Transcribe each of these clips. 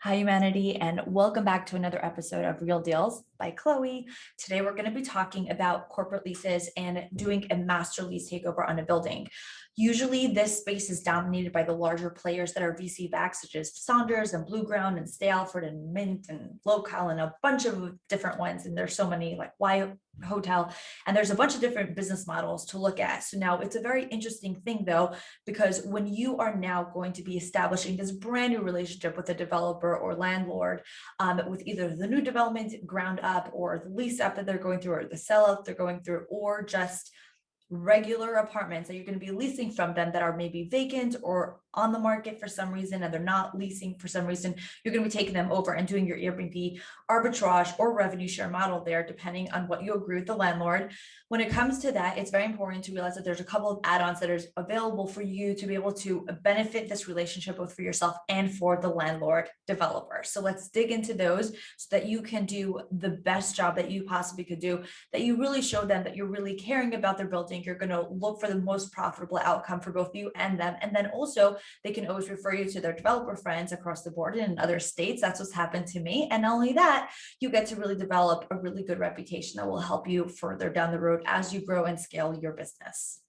Hi, humanity, and welcome back to another episode of Real Deals by Chloe. Today, we're going to be talking about corporate leases and doing a master lease takeover on a building. Usually, this space is dominated by the larger players that are VC backed, such as Saunders and Blue Ground and Stay Alfred and Mint and Local and a bunch of different ones. And there's so many like Y Hotel, and there's a bunch of different business models to look at. So now it's a very interesting thing, though, because when you are now going to be establishing this brand new relationship with a developer or landlord, with either the new development ground up or the lease up that they're going through or the sell out they're going through, or just regular apartments that you're going to be leasing from them that are maybe vacant or on the market for some reason and they're not leasing for some reason, you're going to be taking them over and doing your Airbnb arbitrage or revenue share model there, depending on what you agree with the landlord. When it comes to that, it's very important to realize that there's a couple of add-ons that are available for you to be able to benefit this relationship both for yourself and for the landlord developer. So let's dig into those so that you can do the best job that you possibly could do, that you really show them that you're really caring about their building. You're going to look for the most profitable outcome for both you and them. And then also they can always refer you to their developer friends across the board and in other states. That's what's happened to me. And not only that, you get to really develop a really good reputation that will help you further down the road as you grow and scale your business.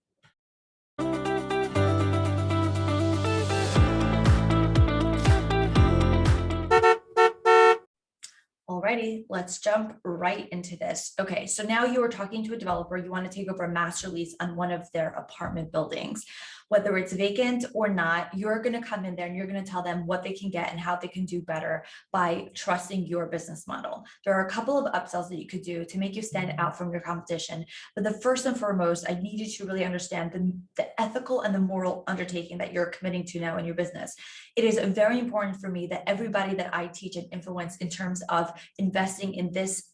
Alrighty, let's jump right into this. Okay, so now you are talking to a developer, you want to take over a master lease on one of their apartment buildings. Whether it's vacant or not, you're going to come in there and you're going to tell them what they can get and how they can do better by trusting your business model. There are a couple of upsells that you could do to make you stand out from your competition. But the first and foremost, I need you to really understand the ethical and the moral undertaking that you're committing to now in your business. It is very important for me that everybody that I teach and influence in terms of investing in this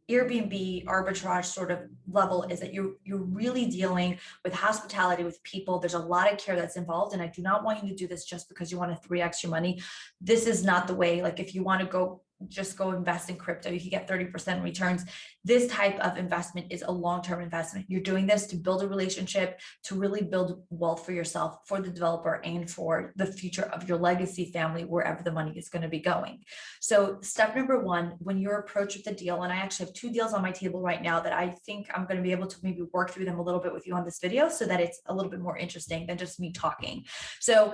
Airbnb arbitrage sort of level is that you're really dealing with hospitality, with people. There's a lot of care that's involved, and I do not want you to do this just because you want to 3x your money. This is not the way. Like if you want to just go invest in crypto, you can get 30% returns. This type of investment is a long-term investment. You're doing this to build a relationship, to really build wealth for yourself, for the developer, and for the future of your legacy family, wherever the money is going to be going. So step number one, when you're approached with a deal, and I actually have 2 deals on my table right now that I think I'm going to be able to maybe work through them a little bit with you on this video so that it's a little bit more interesting than just me talking. So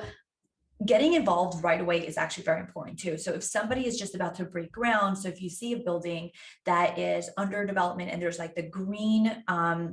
getting involved right away is actually very important too. So if somebody is just about to break ground, so if you see a building that is under development and there's like the green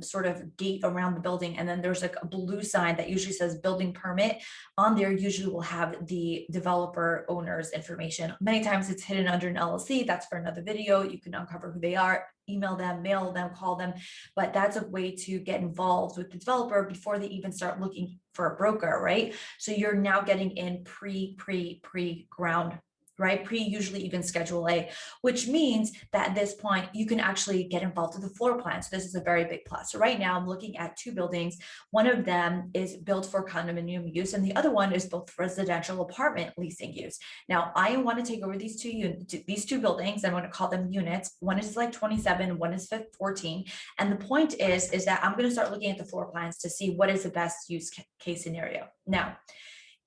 sort of gate around the building, and then there's like a blue sign that usually says building permit on there, usually will have the developer owner's information. Many times it's hidden under an LLC. That's for another video. You can uncover who they are, email them, mail them, call them, but that's a way to get involved with the developer before they even start looking for a broker, right? So you're now getting in pre-ground, right? Usually even Schedule A, which means that at this point you can actually get involved with the floor plan. So this is a very big plus. So right now I'm looking at 2 buildings. One of them is built for condominium use, and the other one is built for residential apartment leasing use. Now I want to take over these two buildings. I'm going to call them units. One is like 27, one is 14. And the point is that I'm going to start looking at the floor plans to see what is the best use case scenario. Now,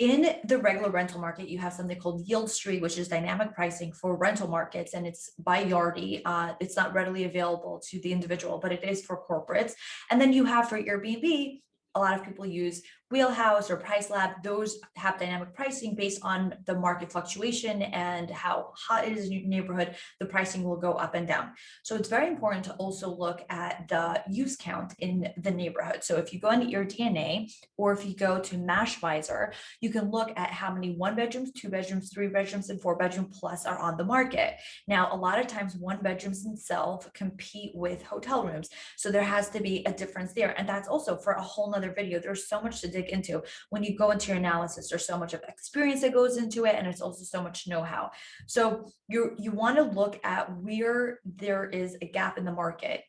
in the regular rental market, you have something called Yield Street, which is dynamic pricing for rental markets, and it's by Yardi. It's not readily available to the individual, but it is for corporates. And then you have for Airbnb, a lot of people use Wheelhouse or Price Lab. Those have dynamic pricing based on the market fluctuation and how hot it is in your neighborhood. The pricing will go up and down. So it's very important to also look at the use count in the neighborhood. So if you go into your DNA or if you go to Mashvisor, you can look at how many 1 bedrooms, 2 bedrooms, 3 bedrooms, and 4 bedroom plus are on the market. Now, a lot of times 1 bedrooms themselves compete with hotel rooms. So there has to be a difference there. And that's also for a whole nother video. There's so much to dig into. When you go into your analysis, there's so much of experience that goes into it, and it's also so much know-how. So you want to look at where there is a gap in the market.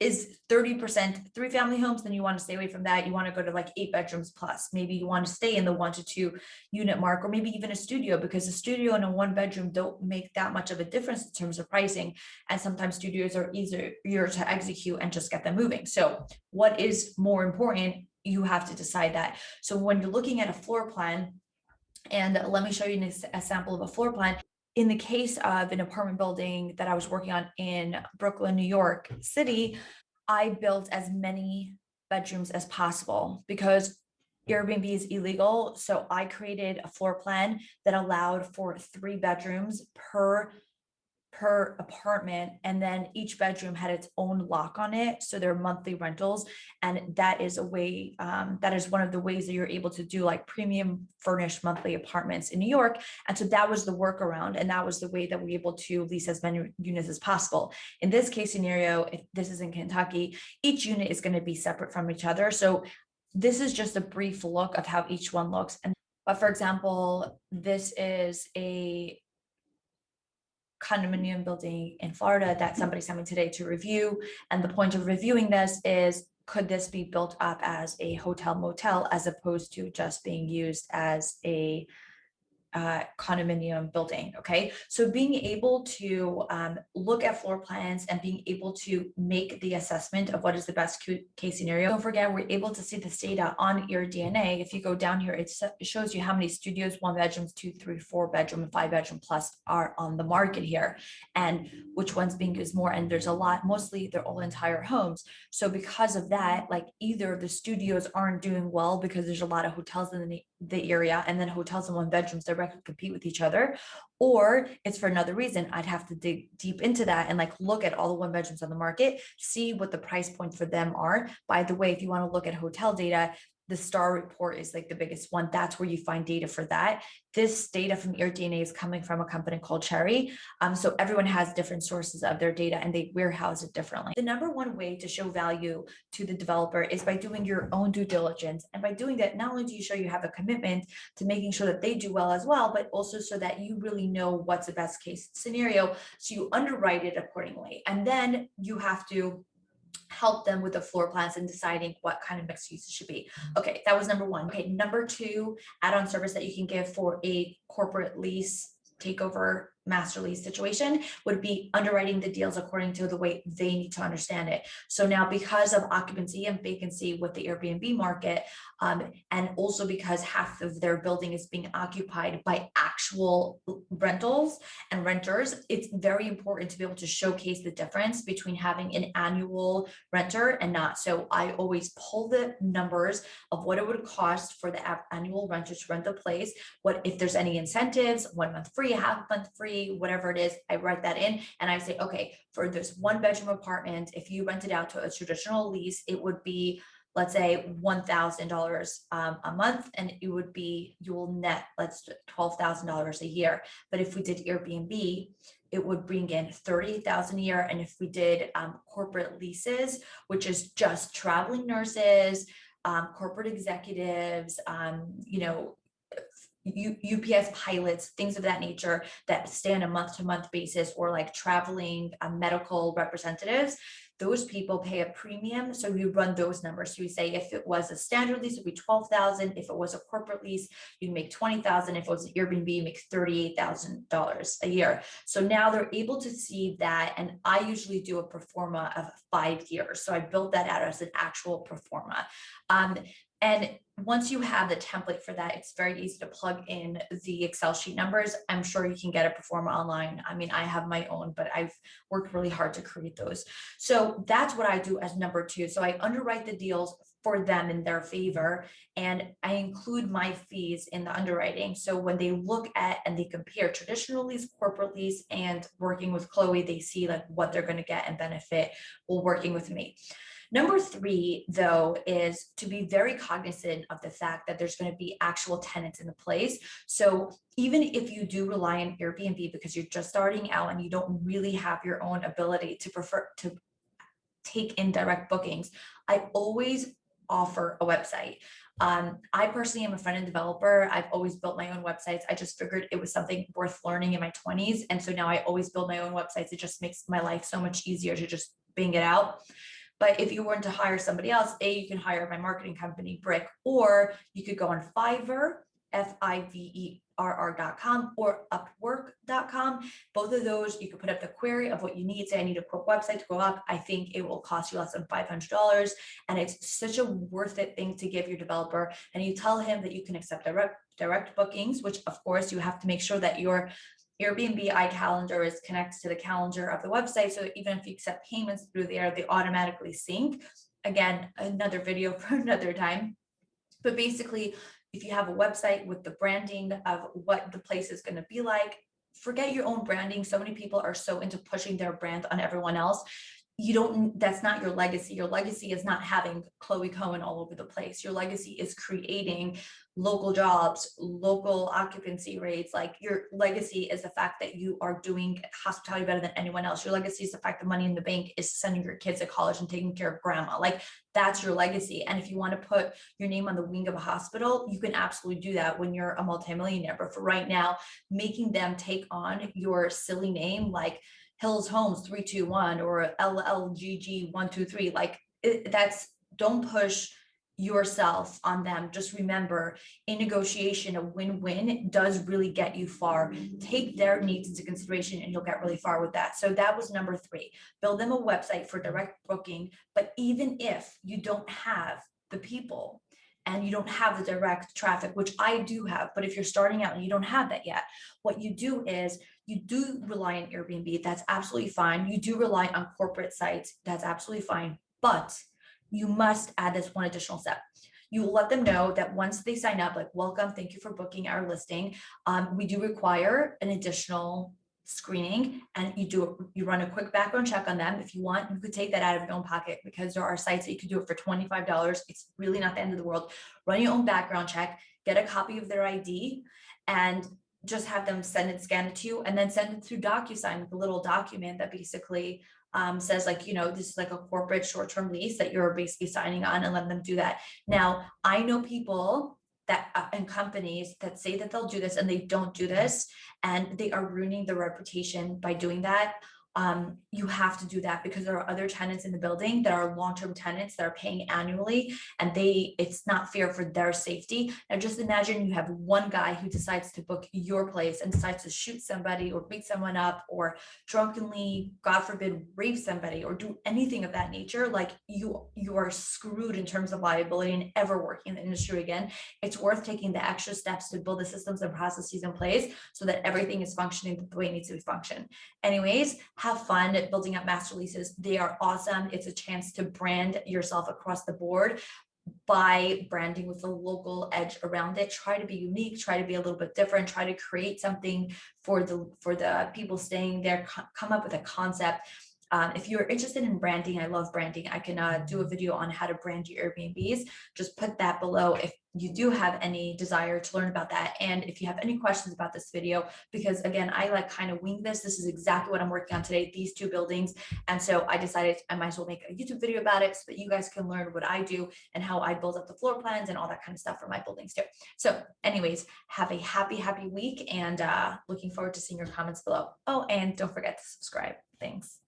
Is 30% 3-family homes? Then you want to stay away from that. You want to go to like 8 bedrooms plus. Maybe you want to stay in the 1 to 2 unit mark, or maybe even a studio, because a studio and a 1 bedroom don't make that much of a difference in terms of pricing. And sometimes studios are easier to execute and just get them moving. So what is more important? You have to decide that. So when you're looking at a floor plan, And let me show you a sample of a floor plan. In the case of an apartment building that I was working on in Brooklyn, New York City, I built as many bedrooms as possible because Airbnb is illegal. So I created a floor plan that allowed for 3 bedrooms per apartment, and then each bedroom had its own lock on it, so they're monthly rentals. And that is a way, that is one of the ways that you're able to do like premium furnished monthly apartments in New York. And so that was the workaround, and that was the way that we were able to lease as many units as possible. In this case scenario, if this is in Kentucky, each unit is going to be separate from each other. So this is just a brief look of how each one looks. And but for example, this is a condominium building in Florida that somebody sent me today to review. And the point of reviewing this is, could this be built up as a hotel motel as opposed to just being used as a condominium building. Okay. So being able to look at floor plans and being able to make the assessment of what is the best case scenario. Don't forget, we're able to see this data on your DNA. If you go down here, it shows you how many studios, 1 bedrooms, 2, 3, 4 bedroom, and 5 bedroom plus are on the market here, and which one's being used more. And there's a lot, mostly they're all entire homes. So because of that, like either the studios aren't doing well because there's a lot of hotels in the area, and then hotels in 1 bedrooms directly compete with each other, or it's for another reason. I'd have to dig deep into that and like look at all the 1 bedrooms on the market, see what the price point for them are. By the way, if you want to look at hotel data, the star report is like the biggest one. That's where you find data for that. This data from AirDNA is coming from a company called Cherry. So everyone has different sources of their data and they warehouse it differently. The number one way to show value to the developer is by doing your own due diligence. And by doing that, not only do you show you have a commitment to making sure that they do well as well, but also so that you really know what's the best case scenario. So you underwrite it accordingly. And then you have to help them with the floor plans and deciding what kind of mixed use it should be. Okay, that was number one. Okay, number two, add-on service that you can give for a corporate lease takeover master lease situation would be underwriting the deals according to the way they need to understand it. So now, because of occupancy and vacancy with the Airbnb market, and also because half of their building is being occupied by actual rentals and renters, it's very important to be able to showcase the difference between having an annual renter and not. So I always pull the numbers of what it would cost for the annual renter to rent the place, what if there's any incentives, 1 month free, half month free, whatever it is, I write that in and I say, okay, for this 1 bedroom apartment, if you rent it out to a traditional lease, it would be, let's say, $1,000 a month, and it would be, you will net, let's $12,000 a year. But if we did Airbnb, it would bring in $30,000 a year. And if we did corporate leases, which is just traveling nurses, corporate executives, UPS pilots, things of that nature that stay on a month-to-month basis, or like traveling medical representatives, those people pay a premium. So we run those numbers. So we say if it was a standard lease, it'd be 12,000. If it was a corporate lease, you'd make 20,000. If it was an Airbnb, you make $38,000 a year. So now they're able to see that. And I usually do a pro-forma of 5 years. So I built that out as an actual pro-forma. And once you have the template for that, it's very easy to plug in the Excel sheet numbers. I'm sure you can get a pro-forma online. I mean, I have my own, but I've worked really hard to create those. So that's what I do as number two. So I underwrite the deals for them in their favor, and I include my fees in the underwriting. So when they look at and they compare traditional lease, corporate lease, and working with Chloe, they see like what they're going to get and benefit while working with me. Number three, though, is to be very cognizant of the fact that there's going to be actual tenants in the place. So even if you do rely on Airbnb because you're just starting out and you don't really have your own ability to prefer to take in direct bookings, I always offer a website. I personally am a front-end developer. I've always built my own websites. I just figured it was something worth learning in my 20s. And so now I always build my own websites. It just makes my life so much easier to just bang it out. But if you weren't to hire somebody else, you can hire my marketing company, Brick, or you could go on Fiverr fiverr.com or upwork.com. Both of those, you can put up the query of what you need. Say, I need a quick website to go up. I think it will cost you less than $500. And it's such a worth it thing to give your developer. And you tell him that you can accept direct bookings, which of course you have to make sure that your Airbnb iCalendar is connected to the calendar of the website. So even if you accept payments through there, they automatically sync. Again, another video for another time. But basically, if you have a website with the branding of what the place is going to be like, forget your own branding. So many people are so into pushing their brand on everyone else. That's not your legacy. Your legacy is not having Chloe Cohen all over the place. Your legacy is creating local jobs, local occupancy rates. Like, your legacy is the fact that you are doing hospitality better than anyone else. Your legacy is the fact that money in the bank is sending your kids to college and taking care of grandma. Like, that's your legacy. And if you want to put your name on the wing of a hospital, you can absolutely do that when you're a multimillionaire. But for right now, making them take on your silly name, like Hills Homes 321 or LLGG 123, like don't push yourself on them. Just remember, in negotiation, a win-win does really get you far. Take their needs into consideration and you'll get really far with that. So that was number 3, build them a website for direct booking. But even if you don't have the people and you don't have the direct traffic, which I do have, but if you're starting out and you don't have that yet, what you do is you do rely on Airbnb. That's absolutely fine. You do rely on corporate sites. That's absolutely fine. But you must add this one additional step. You let them know that once they sign up, like, welcome, thank you for booking our listing. We do require an additional screening, and you run a quick background check on them. If you want, you could take that out of your own pocket, because there are sites that you could do it for $25. It's really not the end of the world. Run your own background check, get a copy of their ID, and just have them scan it to you, and then send it through DocuSign with a little document that basically says, like, this is like a corporate short-term lease that you're basically signing on, and let them do that. Now, I know people that and companies that say that they'll do this and they don't do this, and they are ruining their reputation by doing that. You have to do that, because there are other tenants in the building that are long-term tenants that are paying annually, and it's not fair for their safety. Now, just imagine you have one guy who decides to book your place and decides to shoot somebody or beat someone up or drunkenly, God forbid, rape somebody or do anything of that nature. Like, you are screwed in terms of liability and ever working in the industry again. It's worth taking the extra steps to build the systems and processes in place so that everything is functioning the way it needs to function. Anyways, have fun building up master leases. They are awesome. It's a chance to brand yourself across the board by branding with a local edge around it. Try to be unique, try to be a little bit different, try to create something for the people staying there, come up with a concept. If you're interested in branding, I love branding. I can do a video on how to brand your Airbnbs. Just put that below if you do have any desire to learn about that. And if you have any questions about this video, because again, I kind of wing this. This is exactly what I'm working on today, these 2 buildings. And so I decided I might as well make a YouTube video about it so that you guys can learn what I do and how I build up the floor plans and all that kind of stuff for my buildings too. So anyways, have a happy week, and looking forward to seeing your comments below. Oh, and don't forget to subscribe. Thanks.